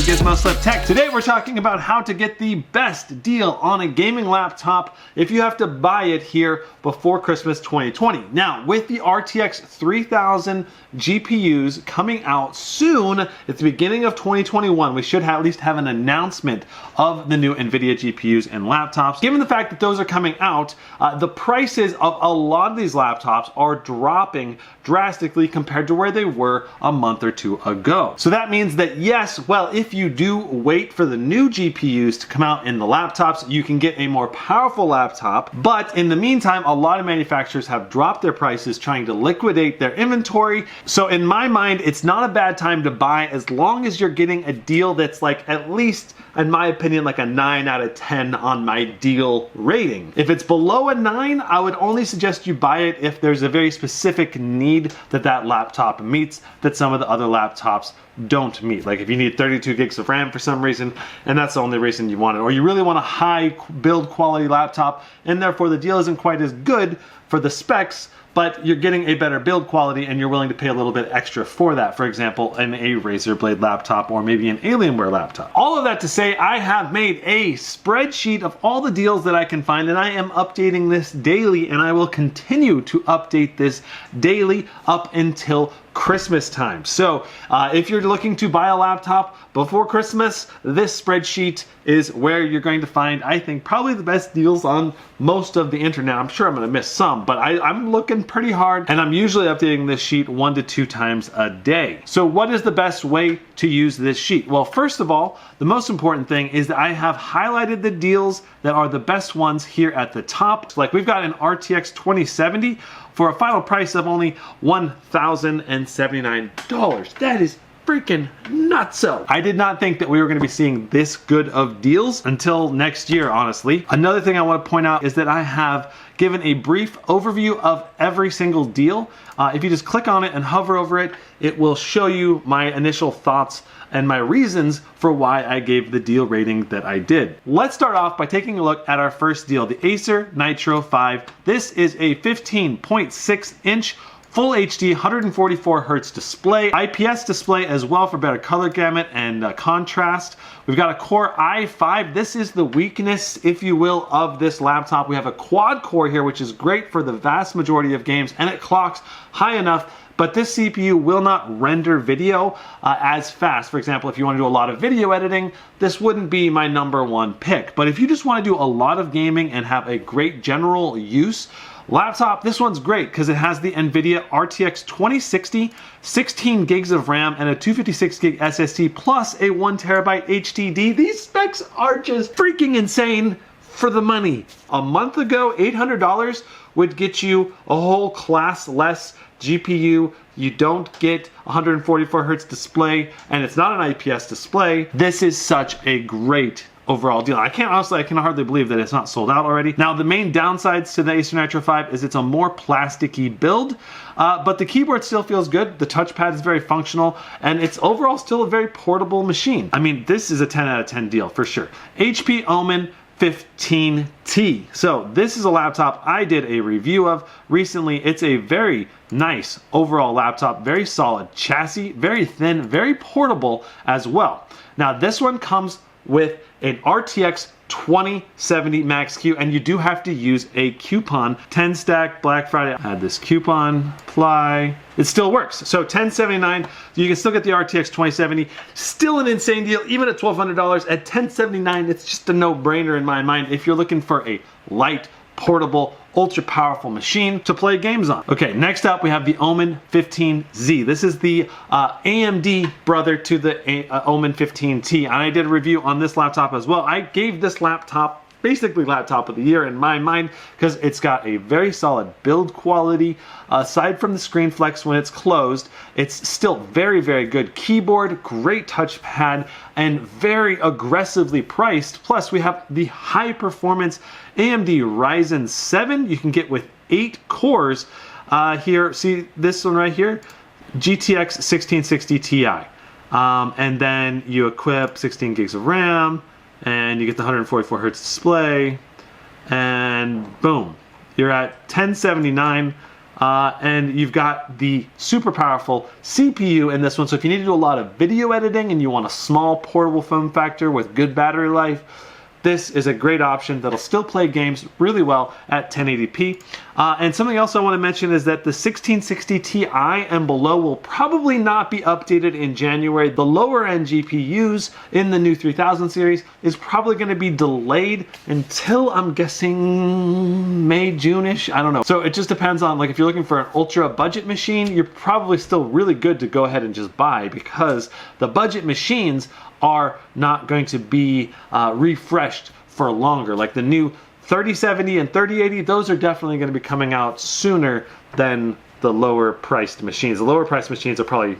Gizmo Slip Tech. Today we're talking about how to get the best deal on a gaming laptop if you have to buy it here before Christmas 2020. Now, with the RTX 3000 GPUs coming out soon, at the beginning of 2021, we should at least have an announcement of the new NVIDIA GPUs and laptops. Given the fact that those are coming out, the prices of a lot of these laptops are dropping drastically compared to where they were a month or two ago. So that means that yes, well, if you do wait for the new GPUs to come out in the laptops, you can get a more powerful laptop. But in the meantime, a lot of manufacturers have dropped their prices trying to liquidate their inventory. So in my mind, it's not a bad time to buy as long as you're getting a deal that's like at least, in my opinion, like a 9 out of 10 on my deal rating. If it's below a 9, I would only suggest you buy it if there's a very specific need that that laptop meets that some of the other laptops don't meet. Like if you need 32 gigs of RAM for some reason, and that's the only reason you want it, or you really want a high build quality laptop, and therefore the deal isn't quite as good for the specs, but you're getting a better build quality and you're willing to pay a little bit extra for that. For example, an Razer Blade laptop or maybe an Alienware laptop. All of that to say, I have made a spreadsheet of all the deals that I can find, and I am updating this daily, and I will continue to update this daily up until Christmas time. So if you're looking to buy a laptop before Christmas, this spreadsheet is where you're going to find, I think, probably the best deals on most of the internet. I'm sure I'm going to miss some, but I'm looking pretty hard, and I'm usually updating this sheet 1 to 2 times a day. So what is the best way to use this sheet? Well, first of all, the most important thing is that I have highlighted the deals that are the best ones here at the top. Like we've got an RTX 2070 for a final price of only $1,079. That is freaking nutso. I did not think that we were going to be seeing this good of deals until next year, honestly. Another thing I want to point out is that I have given a brief overview of every single deal. If you just click on it and hover over it, it will show you my initial thoughts and my reasons for why I gave the deal rating that I did. Let's start off by taking a look at our first deal, the Acer Nitro 5. This is a 15.6 inch Full HD 144 Hz display, IPS display as well for better color gamut and contrast. We've got a Core i5. This is the weakness, if you will, of this laptop. We have a quad core here, which is great for the vast majority of games, and it clocks high enough, but this CPU will not render video as fast. For example, if you want to do a lot of video editing, this wouldn't be my #1 pick. But if you just want to do a lot of gaming and have a great general use laptop, this one's great because it has the NVIDIA RTX 2060, 16 gigs of RAM, and a 256 gig SSD, plus a 1 terabyte HDD. These specs are just freaking insane for the money. A month ago, $800 would get you a whole class less GPU. You don't get 144 Hz display, and it's not an IPS display. This is such a great overall deal. I can hardly believe that it's not sold out already. Now, the main downsides to the Acer Nitro 5 is it's a more plasticky build, but the keyboard still feels good. The touchpad is very functional, and it's overall still a very portable machine. I mean, this is a 10 out of 10 deal for sure. HP Omen 15T. So this is a laptop I did a review of recently. It's a very nice overall laptop, very solid chassis, very thin, very portable as well. Now, this one comes with an RTX 2070 Max Q, and you do have to use a coupon. 10 stack Black Friday. Add this coupon, apply. It still works. So $1079, you can still get the RTX 2070. Still an insane deal, even at $1,200. At $1079, it's just a no-brainer in my mind if you're looking for a light, portable, ultra powerful machine to play games on. Okay, next up we have the Omen 15Z. This is the AMD brother to the Omen 15T, and I did a review on this laptop as well. I gave this laptop basically laptop of the year in my mind because it's got a very solid build quality. Aside from the screen flex when it's closed, it's still very, very good keyboard, great touchpad, and very aggressively priced. Plus, we have the high performance AMD Ryzen 7 you can get with 8 cores. Here, see this one right here? GTX 1660 Ti. And then you equip 16 gigs of RAM, and you get the 144 Hz display, and boom, you're at $1079. and you've got the super powerful CPU in this one. So if you need to do a lot of video editing and you want a small portable form factor with good battery life, this is a great option that'll still play games really well at 1080p. And something else I want to mention is that the 1660 Ti and below will probably not be updated in January. The lower end GPUs in the new 3000 series is probably going to be delayed until, I'm guessing, May, June-ish. I don't know. So it just depends on, like, if you're looking for an ultra budget machine, you're probably still really good to go ahead and just buy, because the budget machines are not going to be refreshed for longer. Like the new 3070 and 3080, those are definitely going to be coming out sooner than the lower priced machines. The lower priced machines are probably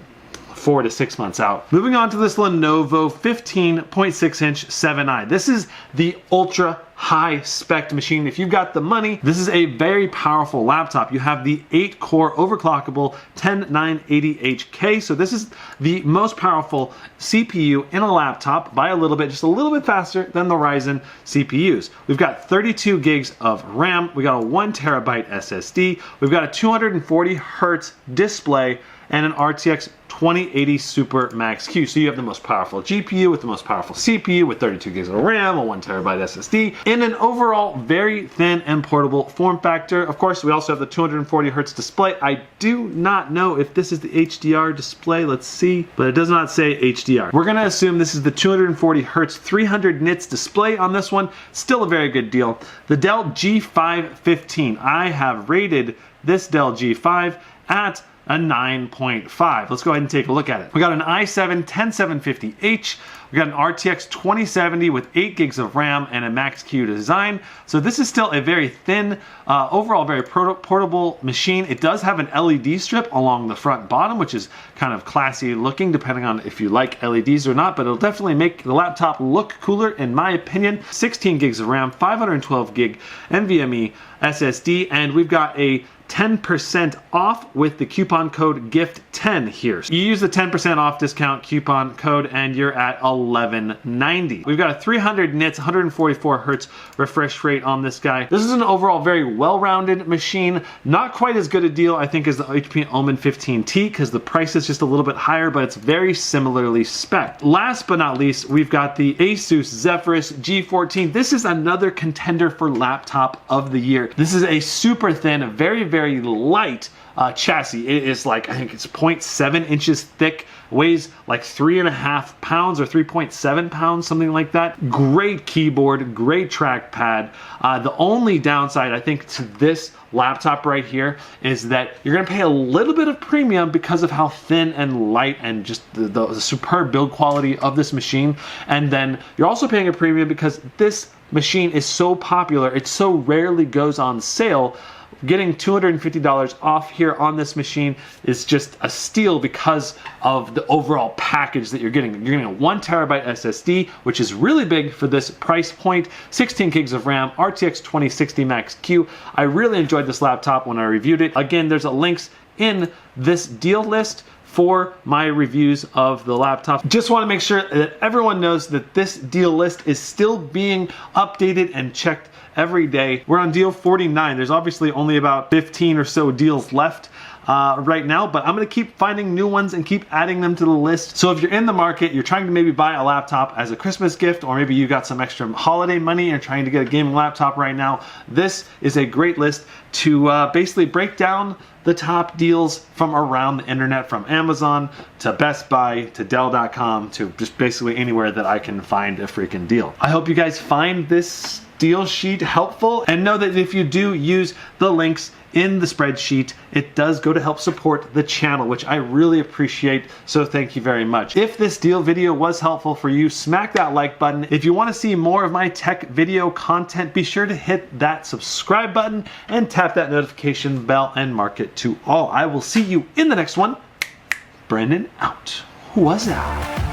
4 to 6 months out. Moving on to this Lenovo 15.6 inch 7i. This is the ultra high spec machine. If you've got the money, this is a very powerful laptop. You have the 8-core overclockable 10980HK. So this is the most powerful CPU in a laptop by a little bit, just a little bit faster than the Ryzen CPUs. We've got 32 gigs of RAM. We got a 1 terabyte SSD. We've got a 240 hertz display and an RTX 2080 Super Max Q. So you have the most powerful GPU with the most powerful CPU with 32 gigs of RAM, a 1 terabyte SSD, in an overall very thin and portable form factor. Of course, we also have the 240 hertz display. I do not know if this is the HDR display. Let's see, but it does not say HDR. We're gonna assume this is the 240 hertz 300 nits display on this one. Still a very good deal. The Dell G5 15. I have rated this Dell G5 at a 9.5. Let's go ahead and take a look at it. We got an i7 10750H. We got an RTX 2070 with 8 gigs of RAM and a Max Q design. So this is still a very thin, overall very portable machine. It does have an LED strip along the front bottom, which is kind of classy looking, depending on if you like LEDs or not, but it'll definitely make the laptop look cooler in my opinion. 16 gigs of RAM, 512 gig NVMe SSD, and we've got a 10% off with the coupon code GIFT10 here. So you use the 10% off discount coupon code and you're at $11.90. We've got a 300 nits, 144 hertz refresh rate on this guy. This is an overall very well-rounded machine. Not quite as good a deal, I think, as the HP Omen 15T, because the price is just a little bit higher, but it's very similarly spec'd. Last but not least, we've got the Asus Zephyrus G14. This is another contender for laptop of the year. This is a super thin, very light chassis. It is like, I think it's 0.7 inches thick, weighs like 3.5 pounds or 3.7 pounds, something like that. Great keyboard, great trackpad. The only downside, I think, to this laptop right here is that you're going to pay a little bit of premium because of how thin and light and just the superb build quality of this machine. And then you're also paying a premium because this machine is so popular, it so rarely goes on sale. Getting $250 off here on this machine is just a steal because of the overall package that you're getting. You're getting a 1 terabyte SSD, which is really big for this price point, 16 gigs of RAM, RTX 2060 Max Q. I really enjoyed this laptop when I reviewed it. Again, there's links in this deal list for my reviews of the laptop. Just want to make sure that everyone knows that this deal list is still being updated and checked every day. We're on deal 49. There's obviously only about 15 or so deals left right now, but I'm going to keep finding new ones and keep adding them to the list. So if you're in the market, you're trying to maybe buy a laptop as a Christmas gift, or maybe you got some extra holiday money and trying to get a gaming laptop right now, this is a great list to basically break down the top deals from around the internet, from Amazon to Best Buy to Dell.com to just basically anywhere that I can find a freaking deal. I hope you guys find this deal sheet helpful, and know that if you do use the links in the spreadsheet, it does go to help support the channel, which I really appreciate, so thank you very much. If this deal video was helpful for you, smack that like button. If you want to see more of my tech video content, be sure to hit that subscribe button and tap that notification bell and mark it to all. I will see you in the next one. Brendan out. Who was that?